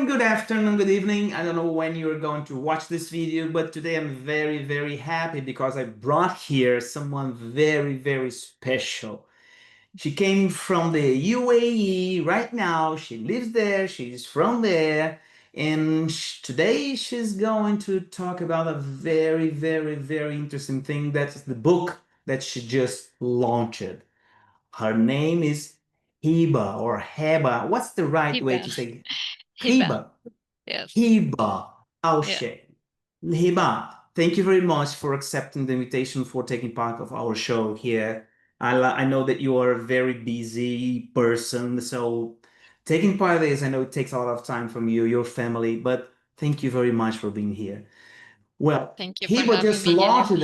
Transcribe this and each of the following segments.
morning, good afternoon, good evening. I don't know when you're going to watch this video, but today I'm very, very happy because I brought here someone very, very special. She came from the UAE right now. She lives there. She's from there. And today she's going to talk about a very, very, very interesting thing. That's the book that she just launched. Her name is Heba or Heba. What's the right way Heba. to say Heba. Heba? Yes. Heba Al Yeah. Shehhi. Heba, thank you very much for accepting the invitation for taking part of our show here. I know that you are a very busy person, so taking part of this, I know it takes a lot of time from you, your family, but thank you very much for being here. Well, Thank you for Heba having just me, Helio. launched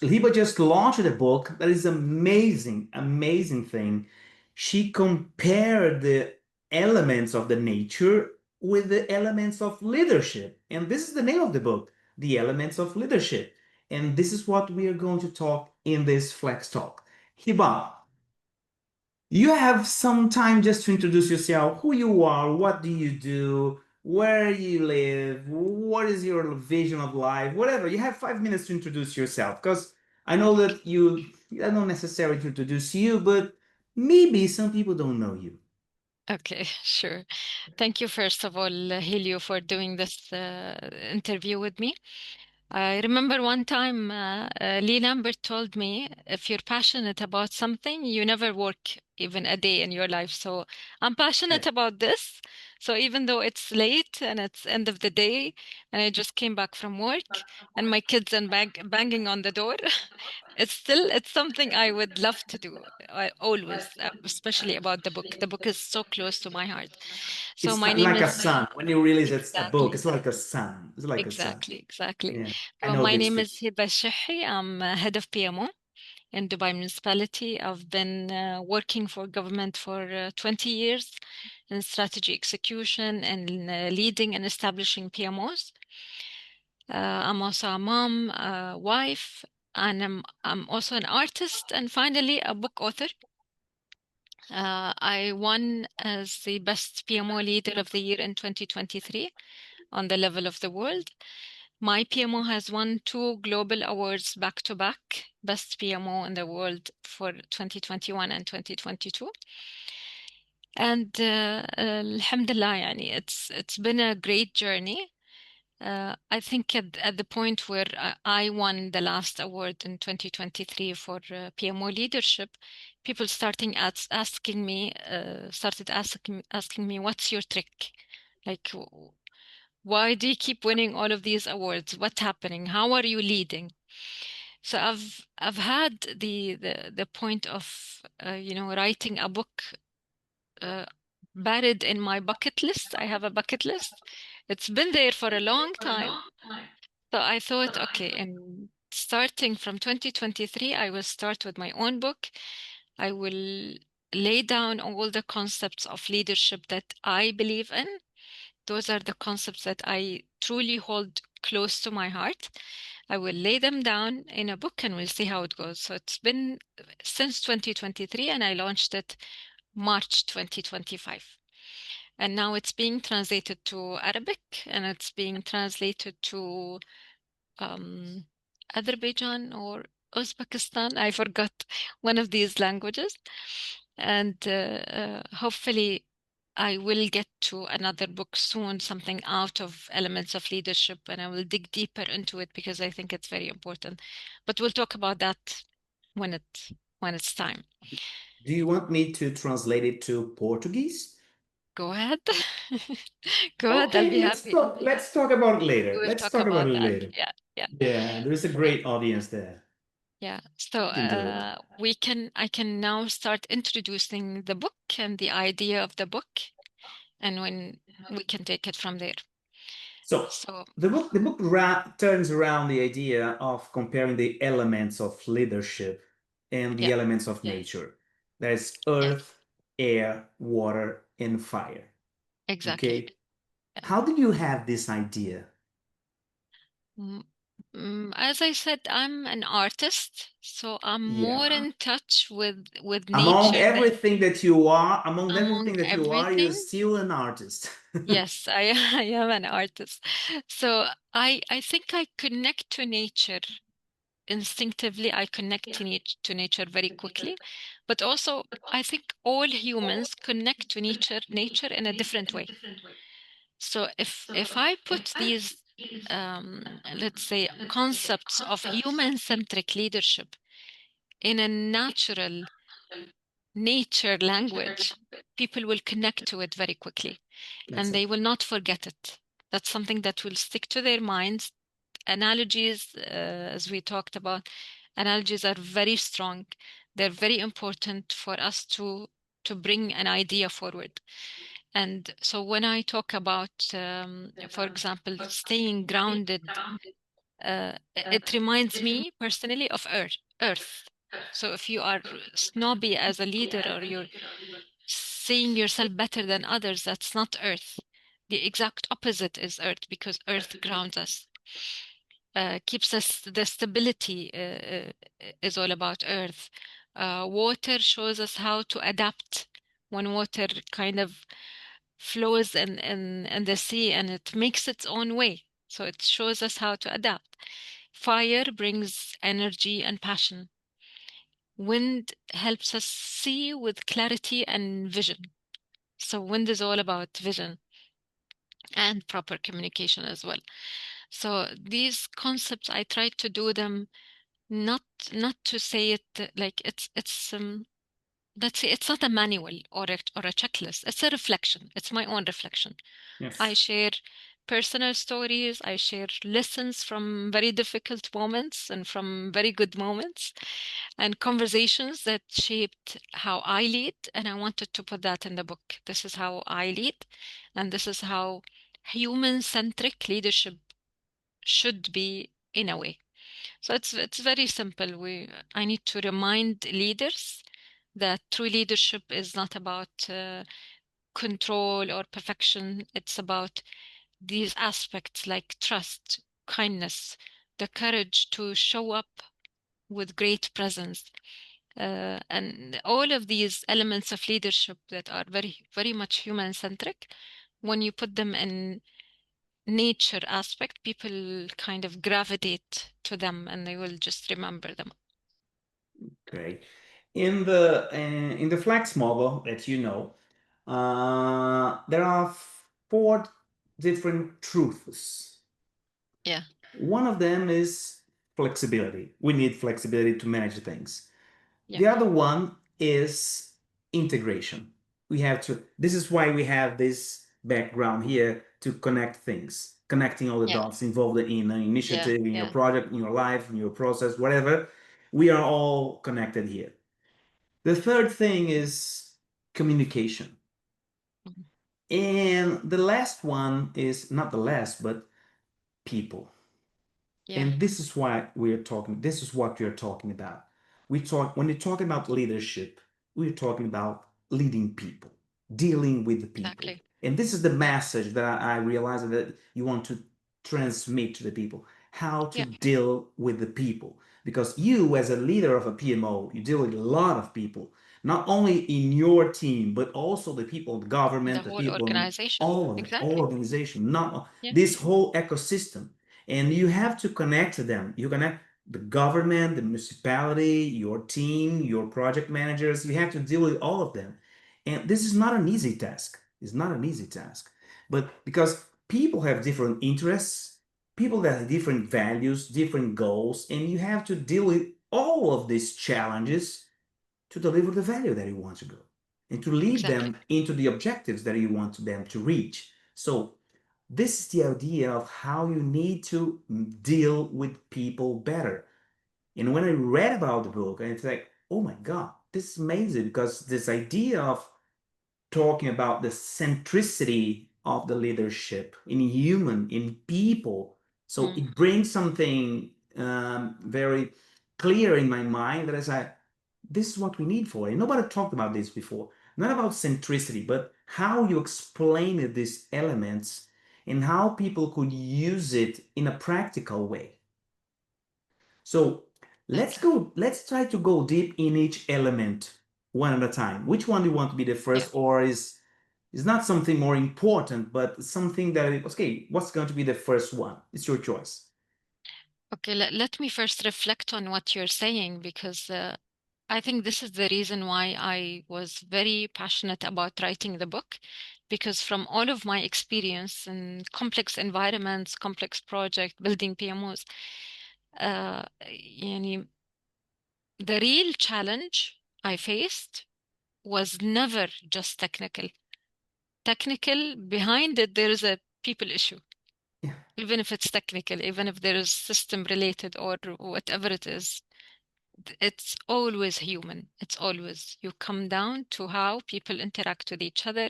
the Heba just launched a book that is amazing, amazing thing. She compared the elements of the nature with the elements of leadership. And this is the name of the book, The Elements of Leadership. And this is what we are going to talk in this Flex Talk. Hiba, you have some time just to introduce yourself, who you are, what do you do, where you live, what is your vision of life, whatever. You have 5 minutes to introduce yourself because I know that I don't necessarily to introduce you, but maybe some people don't know you. Okay, sure. Thank you, first of all, Helio, for doing this interview with me. I remember one time Lee Lambert told me, if you're passionate about something, you never work even a day in your life. So I'm Yeah. passionate about this. So even though it's late and it's end of the day, and I just came back from work and my kids and banging on the door, it's something I would love to do. I always, especially about the book. The book is so close to my heart. So It's my kind name like a is sun. When you realize it's a book, exactly. it's like a sun. It's like a sun. Exactly. Yeah, I So know my this name feeling. is Heba Al Shehhi. I'm head of PMO in Dubai municipality. I've been working for government for 20 years in strategy execution and leading and establishing PMOs. I'm also a mom, a wife, and I'm also an artist and finally a book author. I won as the best PMO leader of the year in 2023 on the level of the world. My PMO has won two global awards back to back, Best PMO in the world for 2021 and 2022. And Alhamdulillah, yani, it's been a great journey. I think at the point where I won the last award in 2023 for PMO leadership, people started asking me, what's your trick? Like, why do you keep winning all of these awards? What's happening? How are you leading? So I've had the point of writing a book uh, buried in my bucket list. I have a bucket list. It's been there for a long time. So I thought, okay, and starting from 2023, I will start with my own book. I will lay down all the concepts of leadership that I believe in. Those are the concepts that I truly hold close to my heart. I will lay them down in a book and we'll see how it goes. So it's been since 2023 and I launched it March 2025. And now it's being translated to Arabic and it's being translated to um, Azerbaijan or Uzbekistan. I forgot one of these languages. And hopefully, I will get to another book soon, something out of elements of leadership, and I will dig deeper into it because I think it's very important. But we'll talk about that when it's time. Do you want me to translate it to Portuguese? Go ahead. Go ahead, I'll Okay, be let's happy. talk. Let's talk about it We later. will Let's talk talk about about it that. later. Yeah, yeah. Yeah, there is a great audience there. Yeah, so We can do it. I can now start introducing the book and the idea of the book, and when we can take it from there. So So the book turns around the idea of comparing the elements of leadership and the yeah, elements of nature. There's yes, earth, air, water, and fire. exactly. Okay. Yeah. How did you have this idea? M- As I said, I'm an artist, so I'm more Yeah. in touch with nature than Among among everything that you are, you're everything. still an artist. Yes, I I am an artist. So I think I connect to nature instinctively. I connect to nature very quickly, but also I think all humans connect to nature in a different way. So if I put these let's say concepts of human-centric leadership in a natural nature language, people will connect to it very quickly That's and they it. will not forget it. That's something that will stick to their minds. Analogies, as we talked about, analogies are very strong. They're very important for us to bring an idea forward. And so when I talk about, for example, staying grounded, it reminds me personally of Earth. So if you are snobby as a leader or you're seeing yourself better than others, that's not Earth. The exact opposite is Earth because Earth grounds us, keeps us, the stability is all about Earth. Water shows us how to adapt when water kind of flows in the sea and it makes its own way. So it shows us how to adapt. Fire brings energy and passion. Wind helps us see with clarity and vision. So wind is all about vision and proper communication as well. So these concepts, I try to do them not not to say it like it's let's say it's not a manual or a checklist. It's a reflection. It's my own reflection. I Yes. share personal stories. I share lessons from very difficult moments and from very good moments and conversations that shaped how I lead. And I wanted to put that in the book. This is how I lead, and this is how human-centric leadership should be in a way. So it's very simple. I need to remind leaders that true leadership is not about control or perfection. It's about these aspects like trust, kindness, the courage to show up with great presence, and all of these elements of leadership that are very, very much human-centric. When you put them in nature aspect, people kind of gravitate to them and they will just remember them. Great. In the flex model that you know, there are four different truths. Yeah, One of them is flexibility. We need flexibility to manage things. yeah, The other one is integration. This is why we have this background here to connect things, connecting all the yeah, dots involved in an yeah, initiative, in your yeah. project, in your life, in your process, whatever. We are all connected here. The third thing is communication. Mhm. And the last one is not the last, but people. Yeah, And this is why we're talking, this is what we're talking about. When you're talking about leadership, we're talking about leading people, dealing with the people. exactly. And this is the Yeah, message that I realize that you want to transmit to the people, how to yeah. deal with the people. Because you, as a leader of a PMO, you deal with a lot of people, not only in your team, but also the people in the The government, the whole people in organization. all of it, all Exactly. organization, not Yeah, this whole ecosystem, and you have to connect to them. You connect the government, the municipality, your team, your project managers. You have to deal with all of them. And this is not an easy task. It's not an easy task. But because people have different interests, people that have different values, different goals, and you have to deal with all of these challenges to deliver the value that you want to go and to lead exactly. them into the objectives that you want them to reach. So this is the idea of how you need to deal with people better. And when I read about the book, and it's like, oh my God, this is amazing because this idea of talking about the centricity of the leadership in human, in people. So Mm. it brings something very clear in my mind that is like, this is what we need for it. Nobody talked about this before. Not about centricity, but how you explain these elements and how people could use it in a practical way. So let's Okay. go, let's try to go deep in each element one at a time. Which one do you want to be the Yeah. first, or is not something more important, but something that, okay, what's going to be the first one? It's your choice. Okay, let me first reflect on what you're saying because I think this is the reason why I was very passionate about writing the book, because from all of my experience in complex environments, complex project, building PMOs, يعني the real challenge I faced was never just technical. Technical, behind it, there is a people issue. Yeah. Even if it's technical, even if there is system related or whatever it is, it's always human. It's always, you come down to how people interact with each other,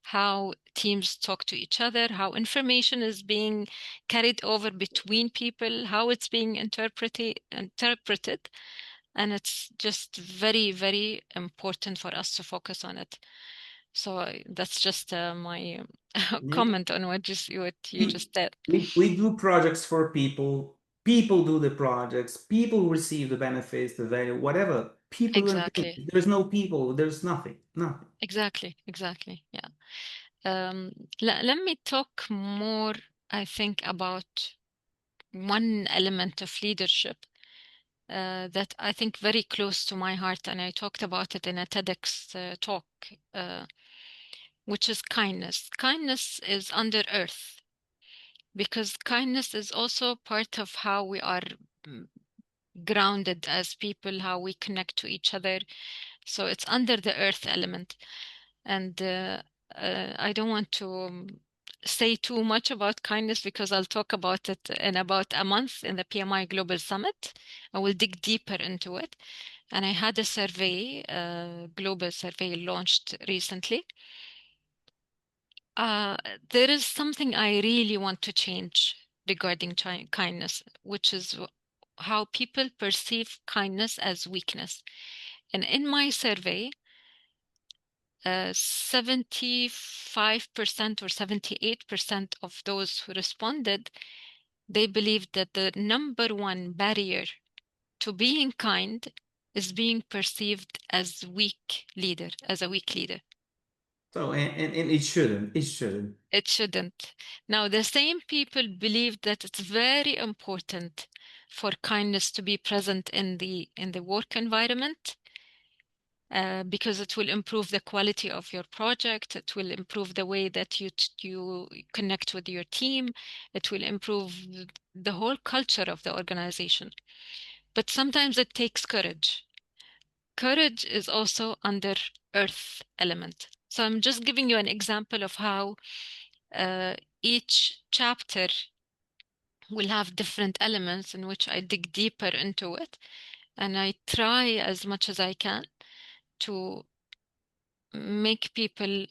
how teams talk to each other, how information is being carried over between people, how it's being interpreted. And it's just very, very important for us to focus on it. So that's just my Yeah. comment on what you just said. We do projects for people. People do the projects. People receive the benefits, the value, whatever. People and things. Exactly. There's no people. There's nothing. Nothing. Exactly. Exactly. Yeah. Um, let me talk more, I think, about one element of leadership that I think very close to my heart, and I talked about it in a TEDx talk, uh, which is kindness. Kindness is under earth because kindness is also part of how we are mm, grounded as people, how we connect to each other. So it's under the earth element. And I don't want to say too much about kindness because I'll talk about it in about a month in the PMI Global Summit. I will dig deeper into it. And I had a survey, a global survey launched recently. Uh, there is something I really want to change regarding kindness, which is how people perceive kindness as weakness. And in my survey, 75% or 78% of those who responded, they believed that the number one barrier to being kind is being perceived as as a weak leader. So and it shouldn't. It shouldn't. It shouldn't. Now, the same people believe that it's very important for kindness to be present in the work environment because it will improve the quality of your project. It will improve the way that you connect with your team. It will improve the whole culture of the organization. But sometimes it takes courage. Courage is also under earth element. So I'm just giving you an example of how uh, each chapter will have different elements in which I dig deeper into it, and I try as much as I can to make people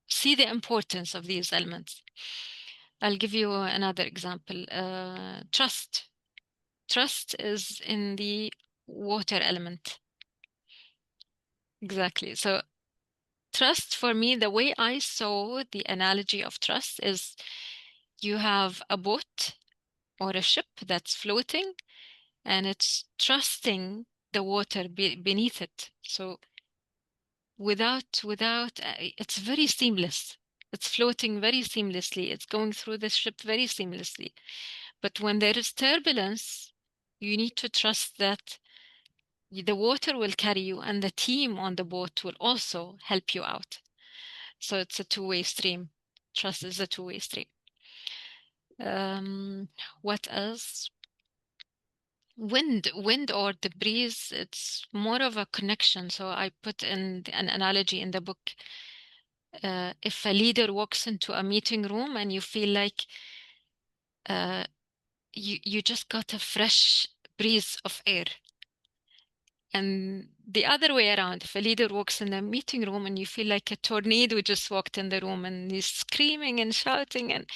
see the importance of these elements. I'll give you another example. Trust. Trust is in the water element. Exactly. So trust for me, the way I saw the analogy of trust is you have a boat or a ship that's floating and it's trusting the water beneath it. So it's very seamless. It's floating very seamlessly. It's going through the ship very seamlessly. But when there is turbulence, you need to trust that the water will carry you and the team on the boat will also help you out. So it's a two-way stream. Trust is a two-way stream. Um, what else? Wind or the breeze, it's more of a connection. So I put in an analogy in the book. If a leader walks into a meeting room and you feel like uh, you just got a fresh breeze of air. And the other way around, if a leader walks in a meeting room and you feel like a tornado just walked in the room and he's screaming and shouting and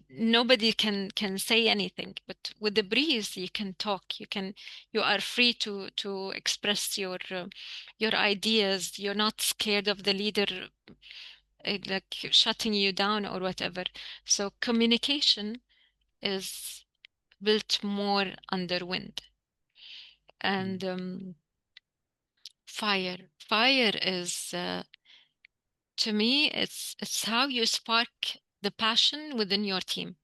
nobody can say anything. But with the breeze, you can talk. You are free to express your ideas. You're not scared of the leader like shutting you down or whatever. So communication is built more under wind. Mm. And fire is to me, it's how you spark the passion within your team.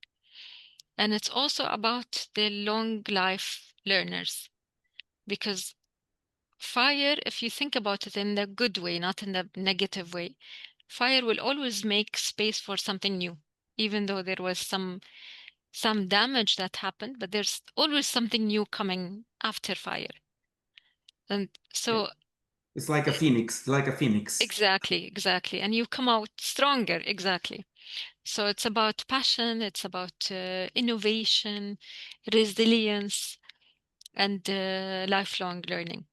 And it's also about the long life learners, because fire, if you think about it in the good way, not in the negative way, fire will always make space for something new, even though there was some damage that happened, but there's always something new coming after fire. And Yeah. so It's like a phoenix, like a phoenix. exactly. And you come out stronger, exactly. So it's about passion, it's about innovation, resilience, and lifelong learning.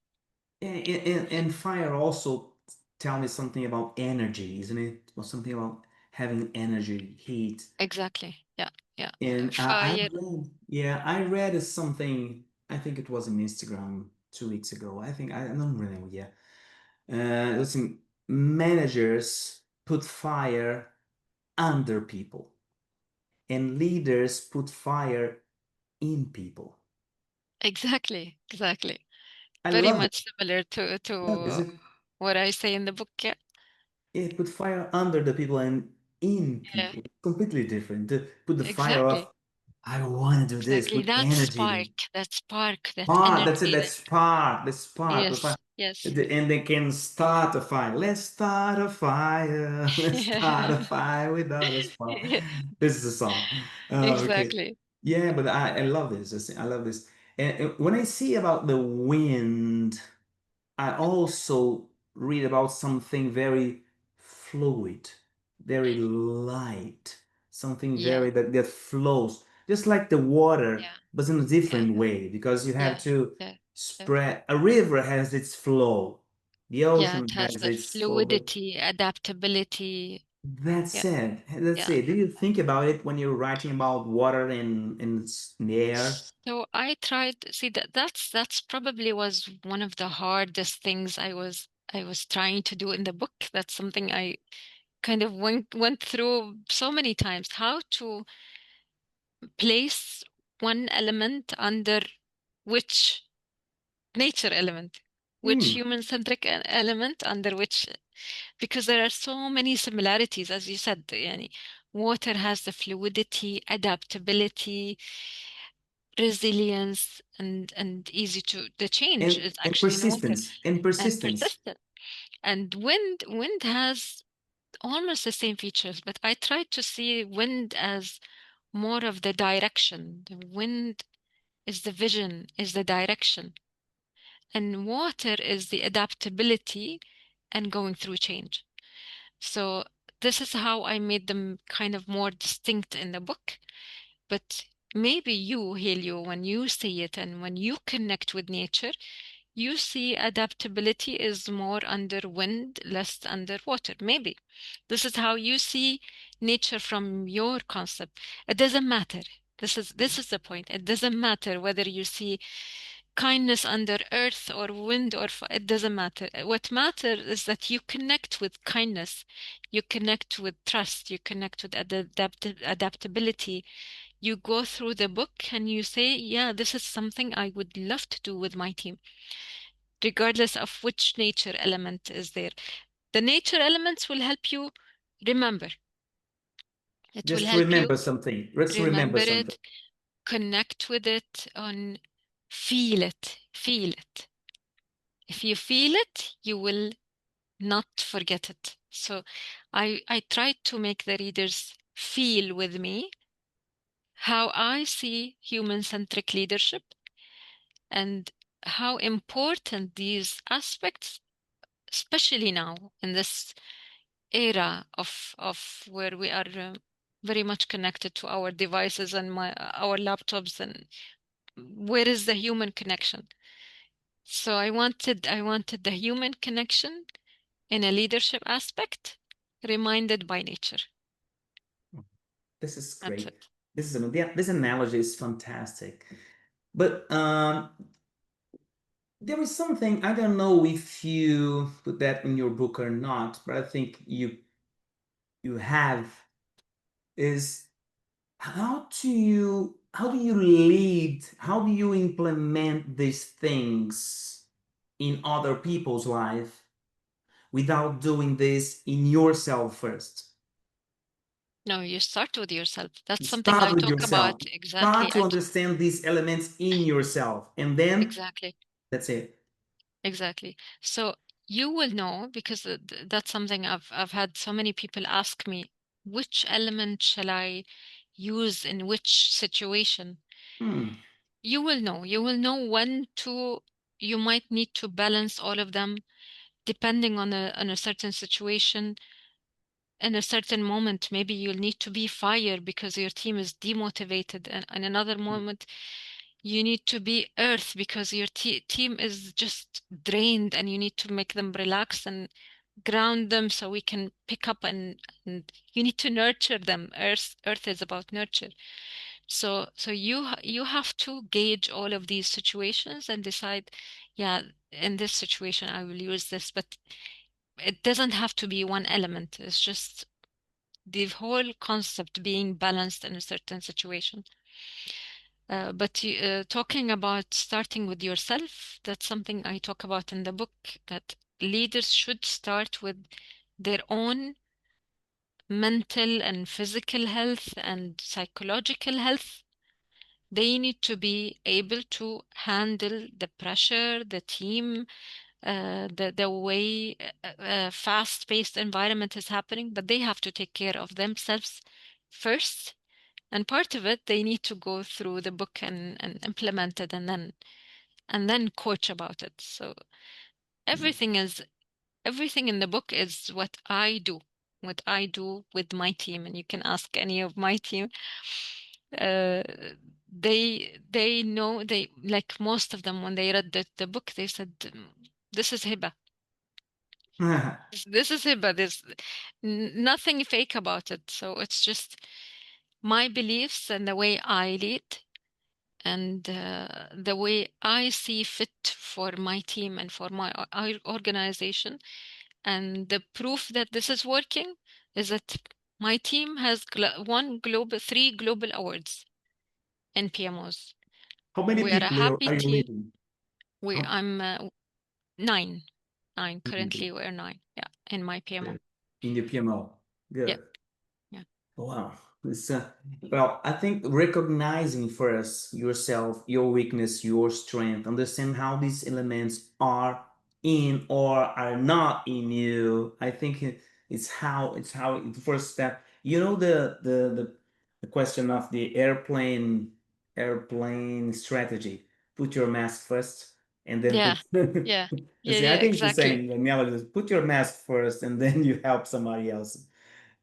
And fire also tell me something about energy, isn't it? Or something about having energy, heat. Exactly. Yeah, yeah. And I Fire. read, yeah, I read something. I think it was on Instagram 2 weeks ago. I think I don't remember. Yeah, listen, managers put fire under people, and leaders put fire in people. Exactly. I Very love it. much similar Love this. to what I say in the book. Yeah, It put fire under the people and in yeah. people. Completely different. To put the fire Exactly. of, I want to do this. Exactly. Put energy. That Spark. That's it. energy That that, spark. The spark. The fire. yes, yes. And they can start a fire. Let's start a fire. Let's start a fire without a spark. Yeah, This is a song. Okay. exactly. Yeah, but I love this. I love this. And when I see about the wind, I also read about something very fluid, very light, something Yeah, very that flows, just like the water, yeah, but in a yeah, different way, because you have yeah, to yeah, yeah. spread. A river has its flow, the Yeah, ocean it has has the its flow, but fluidity, adaptability. that's Yeah, it. That's yeah. it. Do you think about it when you're writing about water in the air? So I tried, see that's probably was one of the hardest things I was trying to do in the book. That's something I kind of went through so many times. How to place one element under which nature element, which Hmm. human-centric element under which, because there are so many similarities, as you said, yani, water has the fluidity, adaptability, resilience, and easy to the change is And actually in water, persistence and and persistence. persistent. And wind has almost the same features, but I tried to see wind as more of the direction. The wind is the vision, is the direction. And water is the adaptability and going through change. So this is how I made them kind of more distinct in the book. But maybe you, Helio, when you see it and when you connect with nature, you see adaptability is more under wind, less under water. Maybe this is how you see nature from your concept. It doesn't matter. This is the point. It doesn't matter whether you see kindness under earth or wind or it doesn't matter. What matters is that you connect with kindness, you connect with trust, you connect with adaptability. You go through the book and you say, yeah, this is something I would love to do with my team, regardless of which nature element is there. The nature elements will help you remember. It will Just help you remember something. Let's remember remember something. it, connect with it, on feel it, feel it. If you feel it, you will not forget it. So I tried to make the readers feel with me how I see human-centric leadership and how important these aspects, especially now in this era of where we are very much connected to our devices and our laptops, and where is the human connection? So I wanted the human connection in a leadership aspect, reminded by nature. This is That's great. it. This analogy is fantastic. But there is something I don't know if you put that in your book or not, but I think you have is how do you lead? How do you implement these things in other people's life without doing this in yourself first? No, you start with yourself. That's something Start I with talk yourself. about. Start Exactly. to understand these elements in yourself, and then Exactly. that's it. Exactly. So you will know because that's something I've had so many people ask me, which element shall I use in which situation? Hmm. You will know. You will know when to, you might need to balance all of them depending on a certain situation. In a certain moment, maybe you'll need to be fire because your team is demotivated, and in another moment, you need to be earth because your team is just drained, and you need to make them relax and ground them so we can pick up, and you need to nurture them. Earth is about nurture. So you have to gauge all of these situations and decide, yeah, in this situation I will use this, but it doesn't have to be one element. It's just the whole concept being balanced in a certain situation. But talking about starting with yourself, that's something I talk about in the book, that leaders should start with their own mental and physical health and psychological health. They need to be able to handle the pressure, the team, the way fast-paced environment is happening, but they have to take care of themselves first. And part of it, they need to go through the book and implement it, and then coach about it. So everything is everything in the book is what I do with my team, and you can ask any of my team. Uh, they know, they like most of them when they read the book, they said, "This is Hiba. This is Hiba. There's nothing fake about it." So it's just my beliefs and the way I lead, and the way I see fit for my team and for my organization. And the proof that this is working is that my team has three global awards in PMOs. How many We are a people happy are you team. leading? We How I'm nine. Nine many? currently. We're nine. Yeah, in my PMO. Good. In the PMO? Yeah, Good. yeah, Wow. It's, well, I think recognizing first yourself, your weakness, your strength, understand how these elements are in or are not in you. I think it's how the first step. You know the question of the airplane strategy. Put your mask first, and then yeah, put. yeah, Let's yeah, see, I yeah. think it's the Exactly, same analogy. Put your mask first, and then you help somebody else.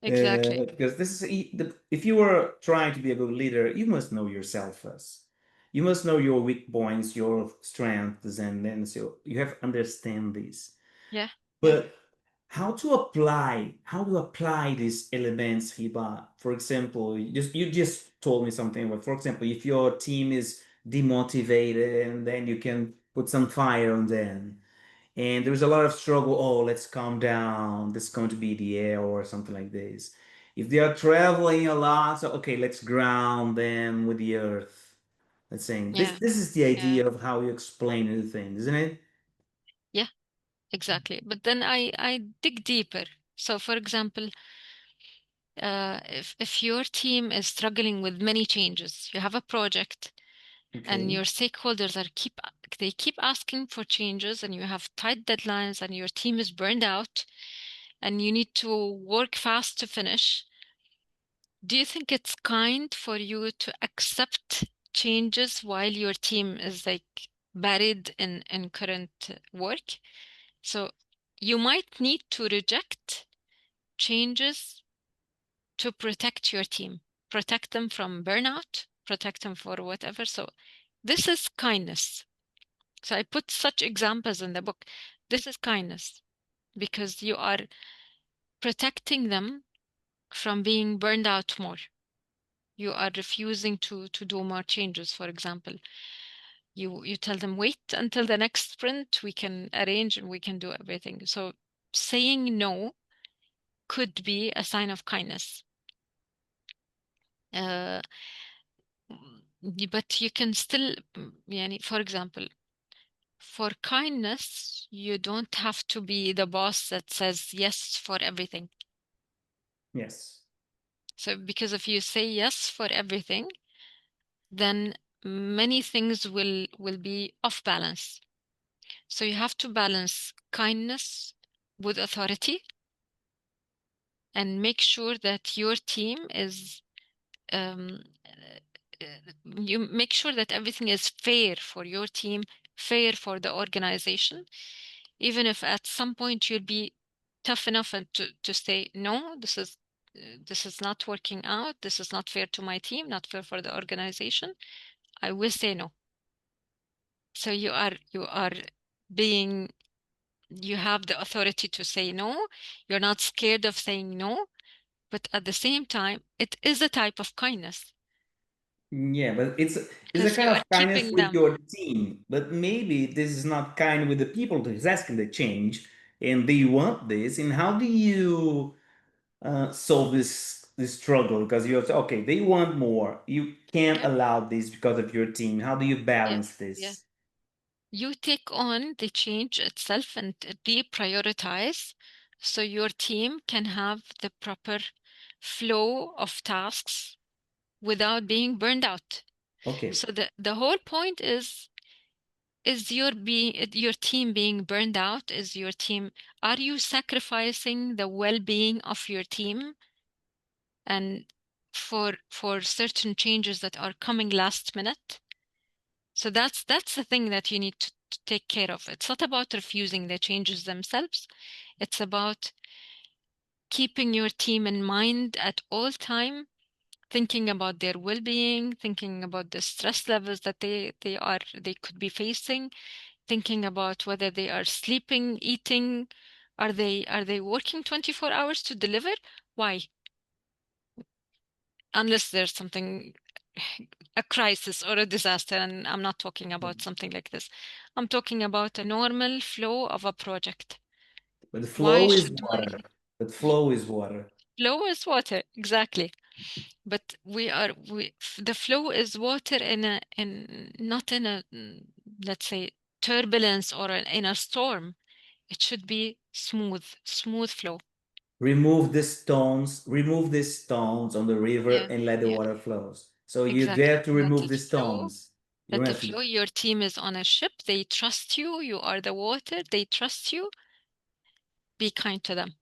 exactly. Because if you were trying to be a good leader, you must know yourself first. You must know your weak points, your strengths, and then so you have to understand these. Yeah, yeah, But how to apply these elements, Hiba? For example, you just told me something about, for example, if your team is demotivated, and then you can put some fire on them and there's a lot of struggle. Oh, let's calm down. This is going to be the air or something like this. If they are traveling a lot, so okay, let's ground them with the earth. Let's say this. yeah, This is the yeah, idea of how you explain the thing, isn't it? yeah. Exactly. But then I dig deeper. So, for example, if your team is struggling with many changes, you have a project and Okay. your stakeholders they keep asking for changes, and you have tight deadlines, and your team is burned out, and you need to work fast to finish. Do you think it's kind for you to accept changes while your team is like buried in current work? So you might need to reject changes to protect your team, protect them from burnout, protect them for whatever. So this is kindness. So I put such examples in the book. This is kindness because you are protecting them from being burned out more. You are refusing to do more changes, for example. You tell them, wait until the next sprint, we can arrange and we can do everything. So saying no could be a sign of kindness. Uh, but you can still, يعني, for example, for kindness, you don't have to be the boss that says yes for everything. Yes. So because if you say yes for everything, then many things will be off balance. So you have to balance kindness with authority and make sure that your team is you make sure that everything is fair for your team, fair for the organization, even if at some point you'll be tough enough and to say, no, this is not working out, this is not fair to my team, not fair for the organization. I will say no. So you are being you have the authority to say no. You're not scared of saying no, but at the same time, it is a type of kindness Yeah, but it's a because you kind are of kindness keeping with them. your team. But maybe this is not kind with the people who's asking the change, and they want this. And how do you solve this struggle? Because you have to, okay, they want more. You can't Yeah, allow this because of your team. How do you yeah, balance yeah. this? You take on the change itself and deprioritize so your team can have the proper flow of tasks without being burned out. Okay. So the whole point is your team being burned out? Is your team, are you sacrificing the well-being of your team and for certain changes that are coming last minute? So that's the thing that you need to take care of. It's not about refusing the changes themselves. It's about keeping your team in mind at all time, thinking about their well-being, thinking about the stress levels that they could be facing, thinking about whether they are sleeping, eating, are they working 24 hours to deliver? Why? Unless there's something, a crisis or a disaster, and I'm not talking about something like this. I'm talking about a normal flow of a project. But the Why flow is should water. But y- flow is water. flow is water, exactly. But the flow is water in not in a, let's say, turbulence or in a storm. It should be smooth flow. Remove the stones on the river Yeah, and let the yeah, water flows. So you exactly. dare to remove the stones. You Let don't the have to. flow. Your team is on a ship. They trust you. You are the water. They trust you. Be kind to them.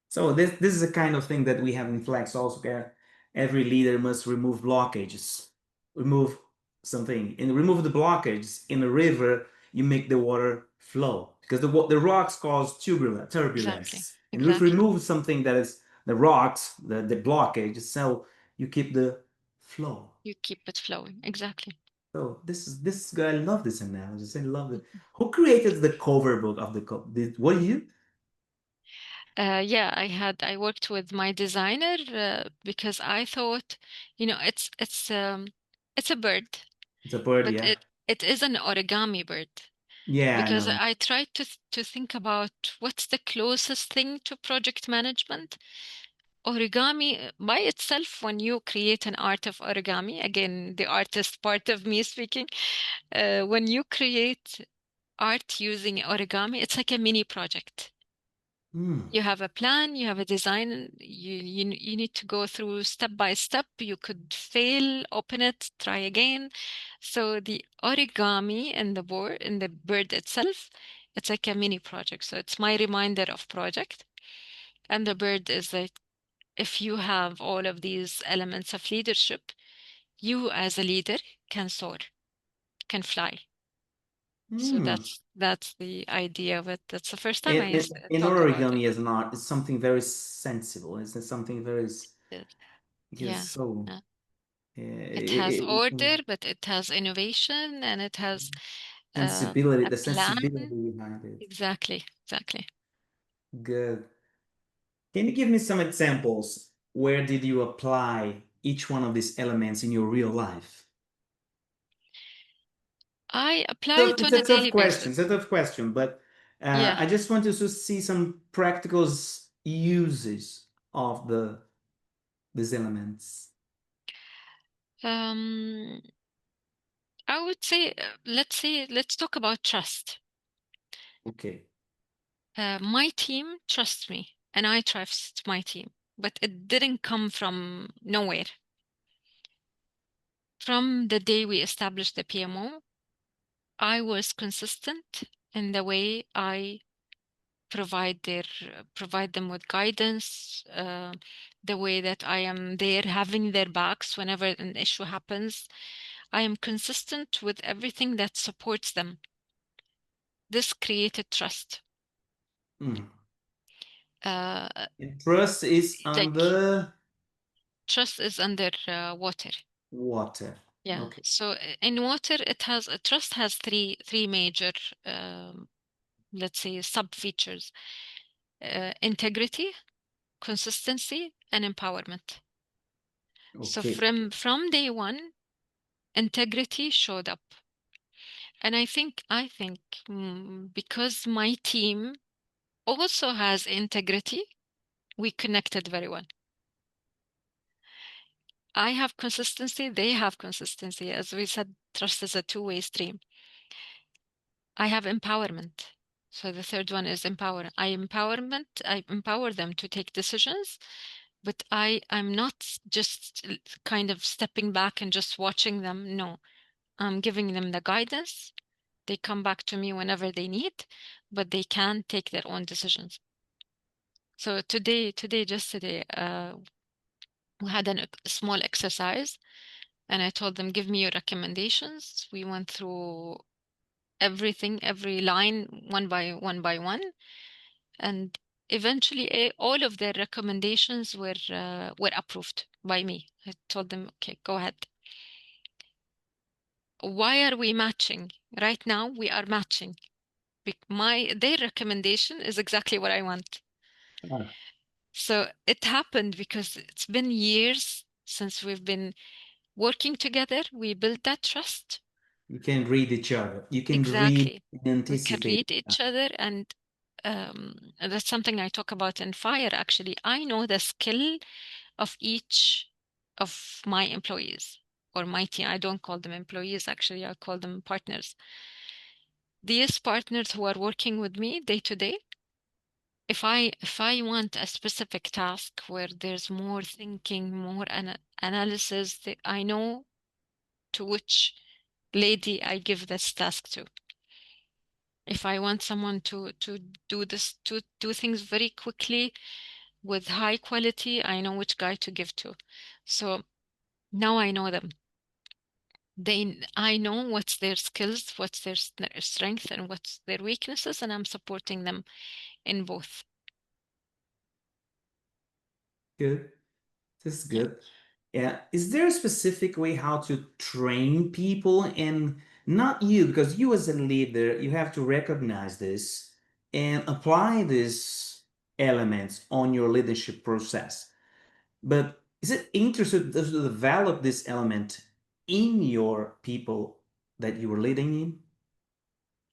So this is a kind of thing that we have in Flex also. Every leader must remove blockages, remove something, and remove the blockages in a river. You make the water flow because the rocks cause Exactly. turbulence, and if you Exactly. remove something that is the rocks, the blockage, so you keep the flow. You keep it flowing. Exactly. So this guy. I love this analogy. I love it. Who created the cover book of the what you? Yeah, I worked with my designer because I thought, it's a bird, It's a bird, but yeah. it is an origami bird. Yeah, I Because know. I tried to think about what's the closest thing to project management. Origami by itself, when you create an art of origami, again, the artist part of me speaking, when you create art using origami, it's like a mini project. Hmm. You have a plan, you have a design, you need to go through step by step. You could fail, open it, try again. So the origami in the board, in the bird itself, it's like a mini project. So it's my reminder of project. And the bird is like, if you have all of these elements of leadership, you as a leader can soar, can fly. So Hmm. that's the idea of it. That's the first time In, in talk about it. origami as an art is something very sensible. It's something very because Yeah. so Yeah. It has it order, but it has innovation and it has sensibility, a the plan. sensibility behind it. Exactly, exactly. Good. Can you give me some examples? Where did you apply each one of these elements in your real life? I apply So it it's on a a tough daily question. It's basis. a tough question, but Yeah. I just want to see some practical uses of these elements. Um, I would say, let's talk about trust. Okay. My team trusts me, and I trust my team, but it didn't come from nowhere. From the day we established the PMO, I was consistent in the way I provide them with guidance, the way that I am there having their backs whenever an issue happens. I am consistent with everything that supports them. This created trust. Mm. Uh, And trust is on like the trust is under water. water. Yeah. Okay. So in water, it has trust has three major, um, let's say, sub features: integrity, consistency, and empowerment. So Okay. from day one, integrity showed up. And I think because my team also has integrity, we connected very well. I have consistency, they have consistency. As we said, trust is a two-way stream. I have empowerment. So the third one is empower. I empower them to take decisions, but I'm not just kind of stepping back and just watching them. No, I'm giving them the guidance. They come back to me whenever they need, but they can take their own decisions. So just today, we had a small exercise, and I told them, give me your recommendations. We went through everything, every line, one by one, and eventually all of their recommendations were approved by me. I told them, okay, go ahead. Why are we matching? Right now, we are matching. Their recommendation is exactly what I want. Ah, So it happened because it's been years since we've been working together. We built that trust. you can read each other. You can read Exactly. and We can anticipate. read each other, and that's something I talk about in Fire, actually. I know the skill of each of my employees or my team. I don't call them employees, actually, I call them partners. These partners who are working with me day to day, if I want a specific task where there's more thinking, more analysis, that I know to which lady I give this task to. If I want someone to do things very quickly with high quality, I know which guy to give to. So now I know them. I know what's their skills, what's their strength, and what's their weaknesses, and I'm supporting them in both. Good. This is Yeah. good. Yeah. Is there a specific way how to train people and not you, because you as a leader, you have to recognize this and apply these elements on your leadership process. But is it interesting to develop this element in your people that you were leading in?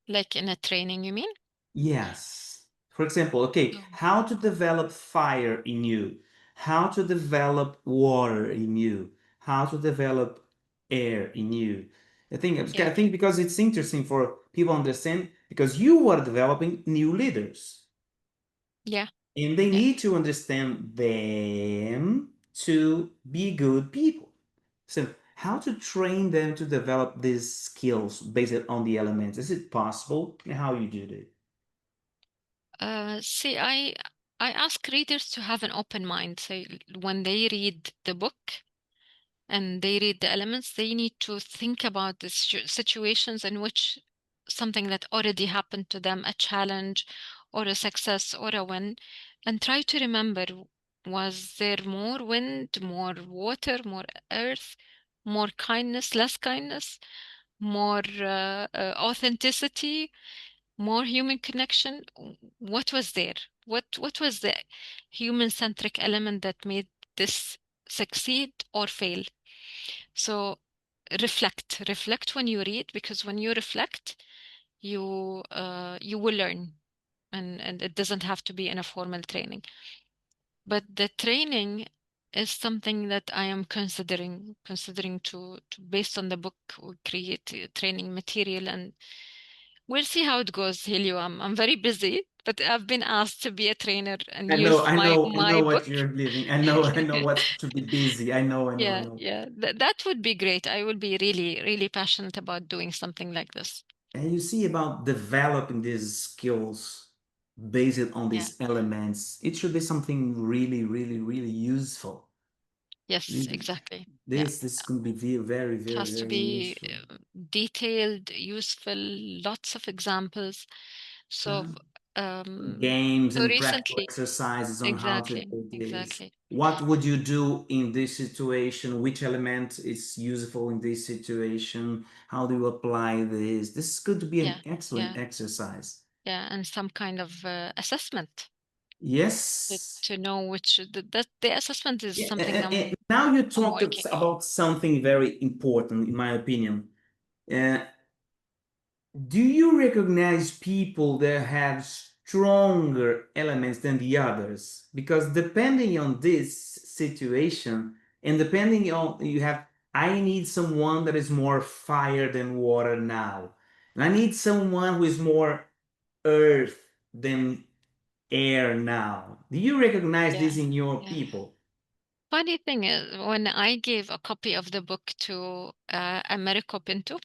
Like in a training, you mean? Yes. For example, okay, Oh. how to develop fire in you, how to develop water in you, how to develop air in you. I Air. think because it's interesting for people to understand because you are developing new leaders Yeah. and they Yeah. need to understand them to be good people. So, how to train them to develop these skills based on the elements? Is it possible? How you do that? See, I ask readers to have an open mind. So when they read the book and they read the elements, they need to think about the situations in which something that already happened to them, a challenge or a success or a win, and try to remember, was there more wind, more water, more earth, more kindness, less kindness, more authenticity, more human connection? What was there? What was the human-centric element that made this succeed or fail? So reflect when you read, because when you reflect, you will learn, and it doesn't have to be in a formal training. But the training is something that I am considering to based on the book, we create training material, and we'll see how it goes, Helio. I'm very busy, but I've been asked to be a trainer and I know, use I my know, I my know book. what you're living. I know what's to be busy. I Yeah, know. yeah. That would be great. I would be really, really passionate about doing something like this. And you see about developing these skills based on Yeah. these elements, it should be something really, really, really useful. Yes, Really, exactly. Yeah. this can be very, It very, has to very be useful. detailed, useful, lots of examples. So, Uh, um, Games so and practical recently, exercises on how to exactly, do this. exactly. What would you do in this situation? Which element is useful in this situation? How do you apply this? This could be an Yeah, excellent yeah, exercise. yeah, and some kind of assessment Yes. to know which that the assessment is Yeah, something now you I'm talked working on. about something very important, in my opinion. Uh, Do you recognize people that have stronger elements than the others? Because depending on this situation, and depending on you have, I need someone that is more fire than water now. And I need someone who is more earth than air now. Do you recognize Yeah, this in your yeah. people? Funny thing is, when I gave a copy of the book to Americo Pinto,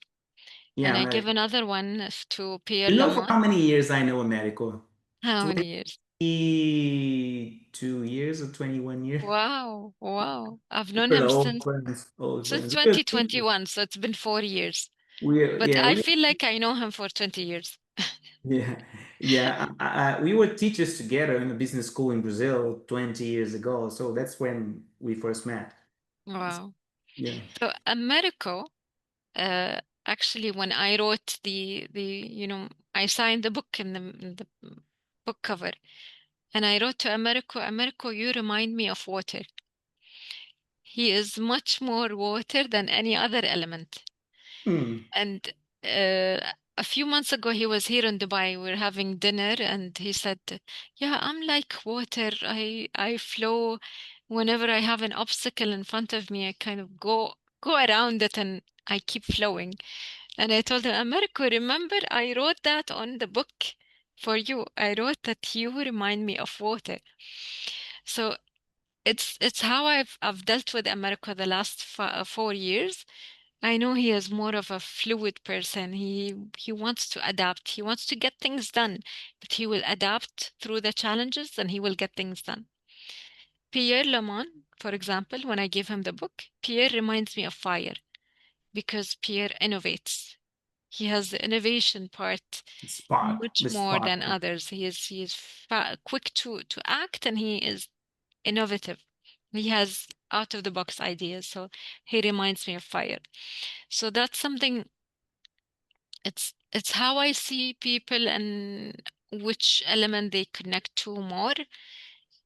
Yeah, and I give America. another one to Pierre You know for how Lamont, many years I know America? how many years? 22 years or 21 years? Wow, wow. I've known We're him old friends, old since friends. We're teachers. 2021, so it's been 4 years. We But yeah I we feel like I know him for 20 years. yeah yeah. We were teachers together in a business school in Brazil 20 years ago. So that's when we first met. Wow. Yeah. So Americo, actually, when I wrote I signed the book in the book cover, and I wrote to Americo, Americo, you remind me of water. He is much more water than any other element. Hmm. And a few months ago, he was here in Dubai. We were having dinner, and he said, "Yeah, I'm like water. I flow. Whenever I have an obstacle in front of me, I kind of go around it, and I keep flowing." And I told him, Americo, remember I wrote that on the book for you. I wrote that you remind me of water. So it's how I've dealt with America the last 4 years. I know he is more of a fluid person. He wants to adapt. He wants to get things done, but he will adapt through the challenges and he will get things done. Pierre Lemon, for example, when I give him the book, Pierre reminds me of fire because Pierre innovates. He has the innovation part Spark, much the more spark. than others. He is quick to act, and he is innovative. He has out of the box ideas, so he reminds me of fire. So that's something. It's how I see people and which element they connect to more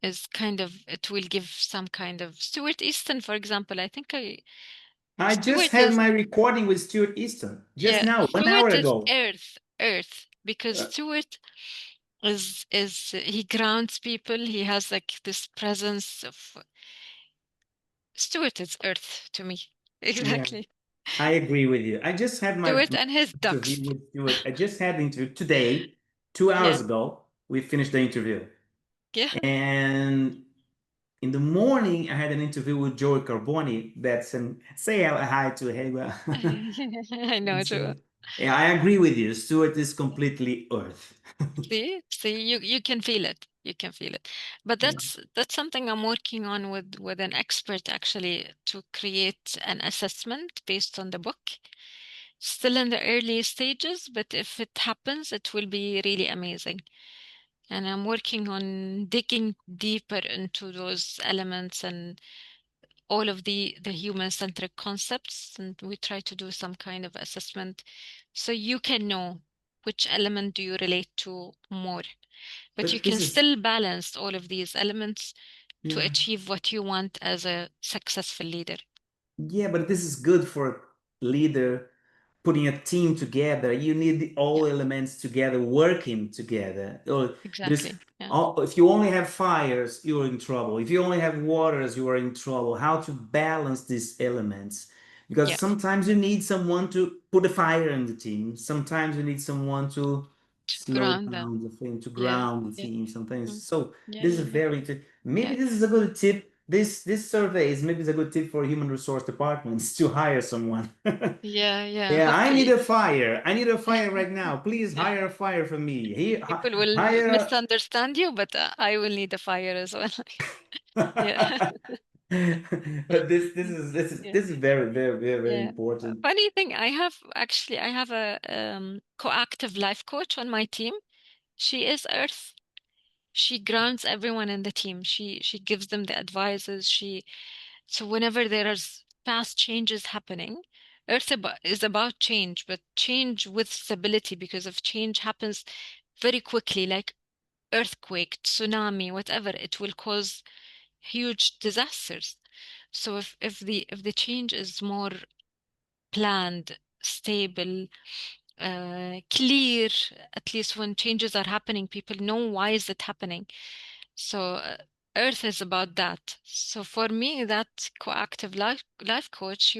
is kind of it will give some kind of Stuart Easton, for example. I think I I just Stuart had is my recording with Stuart Easton just yeah, now, 1 hour Stuart is ago. earth because Uh, Stuart is he grounds people. He has like this presence of Stuart is earth to me. yeah, Exactly. I agree with you. I just had Stuart my and his interview ducks. with Stuart. I just had the interview today, 2 hours Yeah. ago. We finished the interview. Yeah. And in the morning, I had an interview with Joey Carboni. That's an say hi to Heba. I know, It's, Joe. yeah, I agree with you. Stuart is completely Earth. See, you can feel it. You can feel it. But Yeah. that's something I'm working on with an expert actually to create an assessment based on the book. Still in the early stages, but if it happens, it will be really amazing. And I'm working on digging deeper into those elements and all of the human-centric concepts, and we try to do some kind of assessment so you can know which element do you relate to more. But you But can this is, still balance all of these elements to yeah, achieve what you want as a successful leader. yeah, but this is good for a leader putting a team together, you need Yeah, all elements together working together. Or there's exactly. Yeah, if you only have fires, you're in trouble. If you only have waters, you are in trouble. How to balance these elements? Because yeah. sometimes you need someone to put a fire in the team. Sometimes you need someone to To slow ground them. down the thing, to Yeah, ground the yeah. team. Sometimes. Mm. So Yeah, this is yeah, yeah. very maybe Yeah, this is a good tip. This survey is maybe a good tip for human resource departments to hire someone. yeah, yeah. Yeah, I need Hopefully. a fire. I need a fire right now. Please hire a fire for me. People will Hire misunderstand you, but I will need a fire as well. Yeah. But Yeah. this is very, very, very, very Yeah. important. Funny thing, I have a coactive life coach on my team. She is Earth. She grounds everyone in the team. She gives them the advices. So whenever there is fast changes happening, is about change, but change with stability, because if change happens very quickly, like earthquake, tsunami, whatever, it will cause huge disasters. So if the change is more planned, stable, clear, at least when changes are happening, people know why is it happening. So Earth is about that. So for me, that coactive life coach,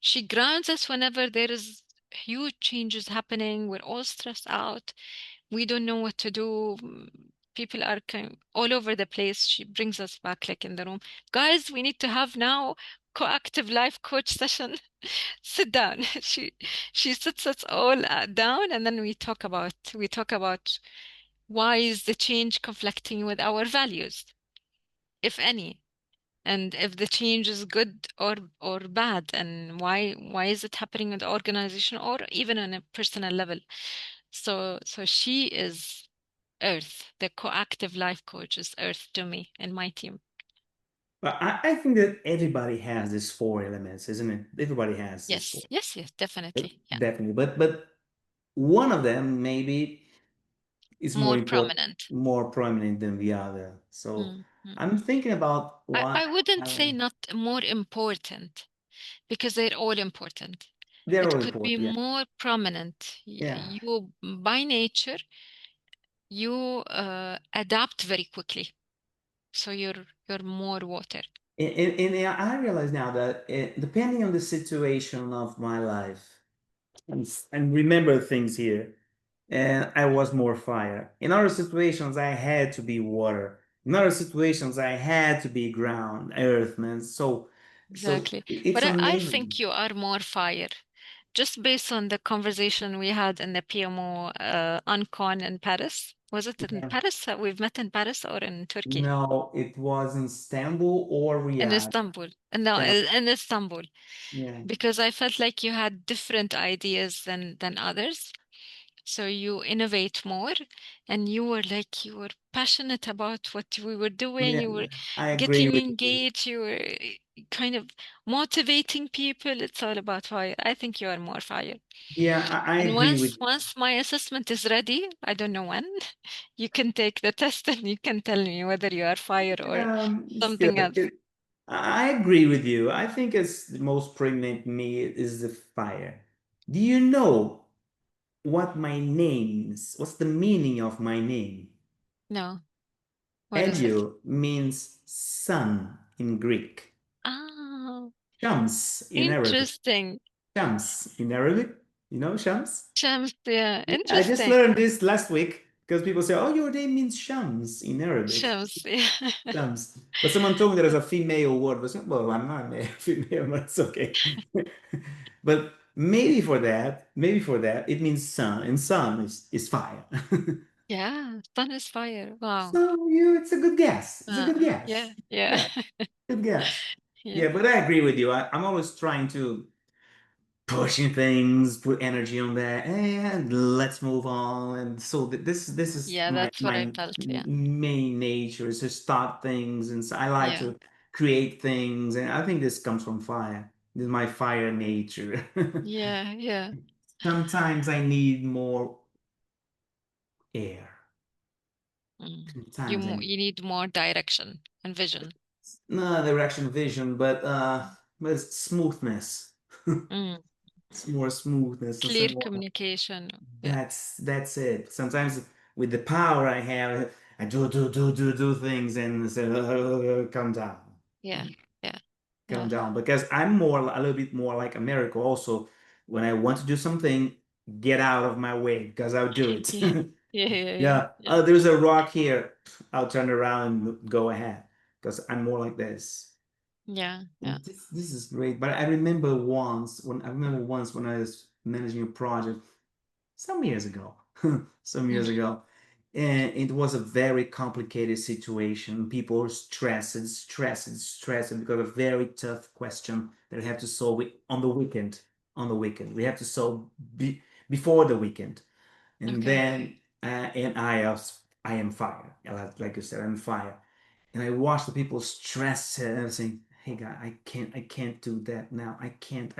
she grounds us whenever there is huge changes happening. We're all stressed out. We don't know what to do. People are kind all over the place. She brings us back like in the room. Guys, we need to have now coactive life coach session. Sit down. She sits us all down, and then we talk about why is the change conflicting with our values, if any, and if the change is good or bad, and why is it happening in the organization or even on a personal level. So she is Earth. The coactive life coach is Earth to me and my team. But I think that everybody has these four elements, isn't it? Everybody has these four. Yes, yes, yes, definitely. Yeah. Definitely. But one of them maybe is more More important, prominent. more prominent than the other. So Mm, mm, I'm mm. thinking about I what wouldn't say not more important, because they're all important. they're It all could be important. Yeah. more prominent. Yeah. You, by nature, you adapt very quickly, so you're more water. And I realize now that depending on the situation of my life, and remember things here, and I was more fire. In other situations, I had to be water. In other situations, I had to be ground, earth, man. So Exactly. it's But I amazing. think you are more fire, just based on the conversation we had in the PMO Uncon in Paris. Was it in Yeah. Paris? We've met in Paris or in Turkey? No, it was in Istanbul or In Riyadh. Istanbul. No, Yeah. in Istanbul. Yeah. Because I felt like you had different ideas than others. So you innovate more, and you were passionate about what we were doing. Yeah. You were I agree getting with you. engaged. You were kind of motivating people. It's all about fire. I think you are more fire. Yeah, I And agree with once my assessment is ready, I don't know when, you can take the test and you can tell me whether you are fire you. or It's good. something else. I agree with you. I think it's the most pregnant me is the fire. Do you know what my name is? What's the meaning of my name? No, what is it? Elio means sun in Greek. Oh, Shams in Arabic. interesting. Shams in Arabic. You know Shams? Shams, yeah, Yeah, I just interesting. learned this last week because people say, "Oh, your name means Shams in Arabic." Shams, yeah. Shams. But someone told me there is a female word. I said, well, I'm not a female, but it's okay. But maybe for that, it means sun, and sun is fire. Yeah, sun is fire. Wow. So it's a good guess. It's a good Yeah, guess. yeah, Yeah, good guess. yeah, Yeah, but I agree with you. I'm always trying to pushing things, put energy on that, and let's move on. And so this is yeah. my That's what I felt. Yeah, main nature is to start things, and so I like yeah, to create things, and I think this comes from fire. This is my fire nature. yeah, yeah. Sometimes I need more air. Mm. Sometimes I You need more direction and vision. no direction vision, but it's smoothness. Mm. It's more smoothness and so Clear on. communication. Yeah, That's it. Sometimes with the power I have, I do things and say, calm down, yeah, yeah, calm yeah. down. Because I'm more a little bit more like America also. When I want to do something, get out of my way because I'll do it. Yeah, yeah, yeah, yeah, Yeah. yeah. Oh, there's a rock here. I'll turn around and go ahead because I'm more like this. Yeah, yeah. And this is great. But I remember once when I was managing a project some years ago, some Mm, years ago. And it was a very complicated situation. People were stressed because of a very tough question that we have to solve it on the weekend. On the weekend, we have to solve before the weekend. And okay. then, and I am fire. Like you said, I'm fire. And I watch the people stress and I'm saying, "Hey, guy, I can't do that now. I can't.